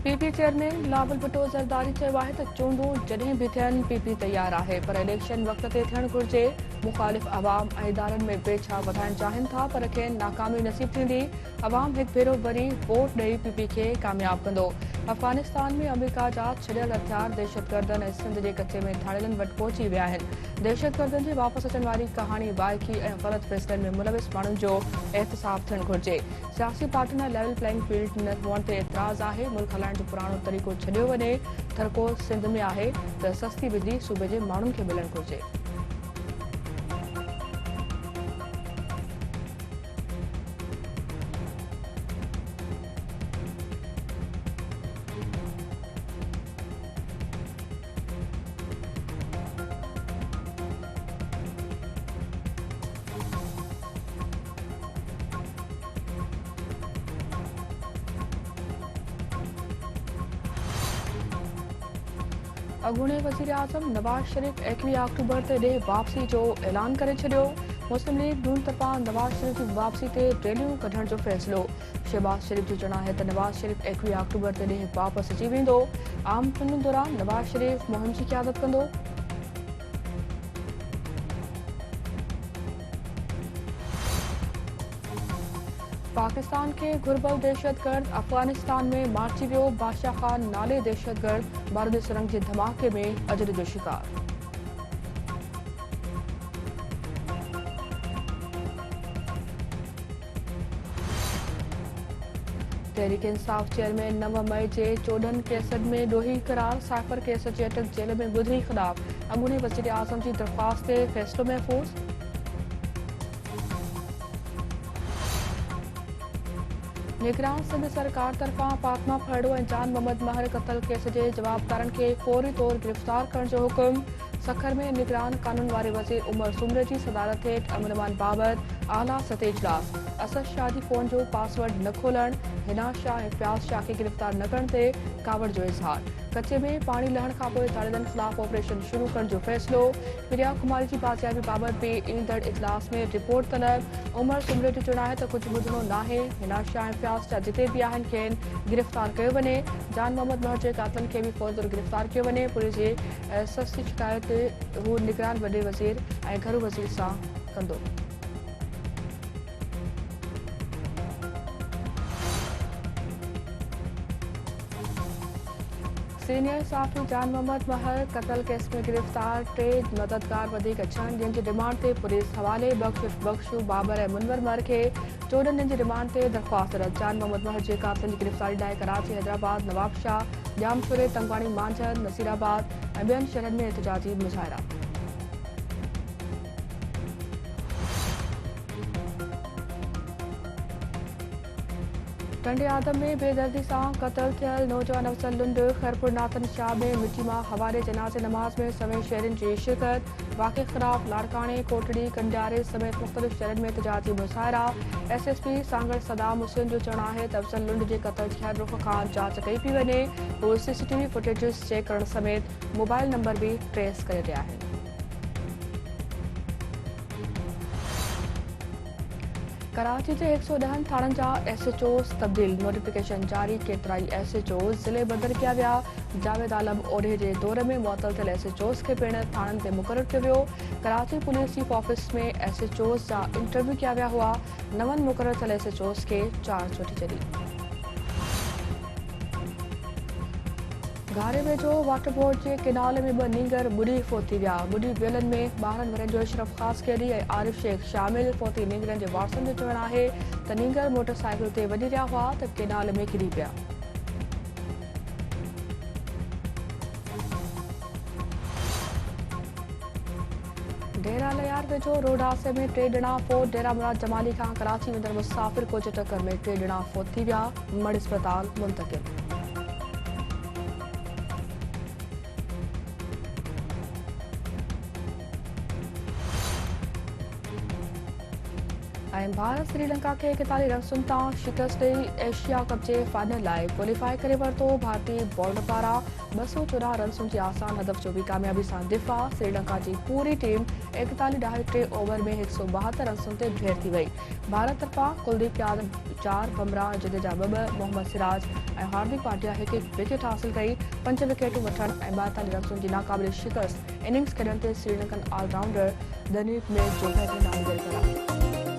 PP chairman Bilawal Bhutto Zardari चयो आहे त चूंडूं जॾहिं बि थियनि पीपी तयार आहे पर इलेक्शन वक़्त ते थियणु घुरिजे। मुख़ालिफ़ अवाम ऐं इदारनि में बेछा वधाइण चाहिनि था पर खेनि नाकामी नसीब थींदी। अवाम हिकु भेरो वरी वोट ॾेई पीपी खे कामयाब कंदो। अफ़गानिस्तान में अमेरिका जा छॾियल हथियार दहशतगर्दनि ऐं सिंध जे कचे में थाड़ियलनि वटि पहुची विया आहिनि। दहशतगर्दनि जे वापसि अचण वारी कहाणी बाइकी ऐं ग़लति फ़ैसिलनि में मुलविस माण्हुनि जो एहतिसाब थियणु घुरिजे। सियासी पार्टियुनि लेवल प्लेइंग फील्ड न हुअण ते एतिराज़ आहे। मुल्क हलाइण जो पुराणो तरीक़ो छॾियो वञे। थरको सिंध में आहे त सस्ती बिजली सूबे जे माण्हुनि खे मिलणु घुरिजे। अॻूणे वज़ीर आज़म नवाज़ शरीफ़ 21 अक्टूबर ते ॾे वापसी जो ऐलान करे छॾियो। मुस्लिम लीग नून तरफ़ां नवाज़ शरीफ़ जी वापसी ते रैलियूं कढण जो फ़ैसिलो। शहबाज़ शरीफ़ जो चवणु आहे त नवाज़ शरीफ़ 21 अक्टूबर ते ॾे वापसि अची वेंदो। आम चूंडुनि दौरान नवाज़ शरीफ़ मुहिम जी क़यादत कंदो। पाकिस्तान के घुरबल दहशतगर्द अफ़गानिस्तान में मारिजी वियो। बादशाह ख़ान नाले दहशतगर्द बारूदी सुरंग जे धमाके में अजर जो शिकार। तहरीक इंसाफ़ चेयरमैन 9 मई जे 14 केसनि में ॾोही करार। साइफर केस जे अटक जेल में गुज़री ख़िलाफ़। अॻूणे वज़ीर आज़म जी दरख़्वास्त ते फ़ैसिलो महफ़ूज़। निगरान सिंध सरकार तरफ़ां फातिमा फड़ो ऐं जान मोहम्मद महर क़त्ल केस जे जवाबदारनि खे फौरी तौर गिरफ़्तार करण जो हुकुम। सखर में निगरान कानून वारे वज़ीर उमर सुमरे जी सदारत हेठि अमलवान बाबति आला सतह इजलास। असद शाह जी फ़ोन जो पासवर्ड न खोलण, हिना शाह ऐं फयाज़ शाह खे गिरफ़्तार न करण ते कावड़ जो इज़हार। कचे में पाणी लहण खां पोइ ताड़ियलनि ख़िलाफ़ ऑपरेशन शुरू करण जो फ़ैसिलो। प्रिया कुमारी जी बाज़ियाबी बाबति बि ईंदड़ इजलास में रिपोर्ट तलब। उमर सुमरे जो चवणु आहे त कुझु ॿुधणो नाहे। हिना शाह ऐं फयाज़ शाह जिते बि आहिनि खेनि गिरफ़्तार कयो वञे। जान मोहम्मद महर जे कातलनि खे बि फौरी तौर गिरफ़्तार कयो वञे। पुलिस जे सस्ती शिकायत हू निगरान वॾे वज़ीर ऐं घरू वज़ीर सां कंदो। सीनियर साफ़ी जान मोहम्मद महर क़त्ल केस में गिरफ़्तार 3 मददगार वधीक छहनि ॾींहंनि जी रिमांड ते पुलिस हवाले। बख्शू बाबर ऐं मुनवर महर खे 14 ॾींहंनि जी रिमांड ते दरख़्वास्त रद्द। जान मोहम्मद महर जे कातलनि जी गिरफ़्तारी लाइ कराची, हैदराबाद, नवाबशाह, जामशोरे, तंगवाणी, मांझर, नसीराबाद ऐं ॿियनि शहरनि में एहतिजाजी मुज़ाहिरा। टंडे आदम में बेदर्दी सां क़त्ल थियल नौजवान अफसर लुंड खैरपुर नाथन शाह में मिटी मां हवाले जनाज़े नमाज़ में समेत शहरियुनि जी शिरकत। वाक़े ख़िलाफ़ लाड़काणे, कोटड़ी, कंडियारे समेत मुख़्तलिफ़ शहरनि में एहतिजाजी मुज़ाहिरा। SSP सांगड़ सदाम हुसैन जो चवणु आहे त अफसर लुंड जे क़त्ल थियल रुख़ खां जांच कई पई वञे। हू CCTV फुटेजिस चेक करण समेत मोबाइल नंबर बि ट्रेस करे रहिया आहिनि। कराची जे 110 थाणनि जा SHOs तब्दील। नोटिफिकेशन जारी। केतिराई SHOs ज़िले बदल कया विया। जावेद आलम ओढे जे दौर में मुअतल थियल SHOs खे पिण थाणनि ते मुक़ररु कयो वियो। कराची पुलिस चीफ ऑफिस में SHOs जा इंटरव्यू कया विया हुआ। 9 मुक़ररु थियल SHOs खे चार्ज वठी छॾी। घारे वेझो वाटर बोर्ड जे केनाल में 2 नींगर ॿुॾी फोत थी विया। ॿुॾी बेलनि में 12 वरनि जो अशरफ ख़ास केडी ऐं आरिफ शेख शामिल। फोती नींगरनि जे वारसनि जो चवणु आहे त नींगर मोटरसाइकिल ते वञी रहिया हुआ त केनाल में किरी पिया। डेरा लयार वेझो रोड हादसे में 3 ॼणा फोत। डेरा मुराद जमाली खां कराची वेंदड़ मुसाफ़िर कोच टक्कर में 3 ॼणा फोत थी विया। मड़ अस्पताल मुंतक़िल। ऐं भारत श्रीलंका खे 41 रन्सुनि तां शिकस्त ॾेई एशिया कप जे फाइनल लाइ क्वालीफाई करे वरितो। भारतीय बॉलर पारां 214 रन्सुनि जी आसान हदफ़ जो भी कामयाबी सां दिफ़ा। श्रीलंका जी पूरी टीम 41.3 ओवर में 172 रन्सुनि ते भेर थी वई। भारत तरफ़ां कुलदीप यादव 4, बुमराह जडेजा 2, मोहम्मद सिराज ऐं हार्दिक पांड्या 1 विकेट हासिल कई। 5 विकेटूं वठण ऐं 42 रन्सुनि जी नाक़ाबिल शिकस्त इनिंग्स खेॾण ते श्रीलंकन ऑलराउंडर दनीप मिल्स जो बहितरीन नामज़द करायो।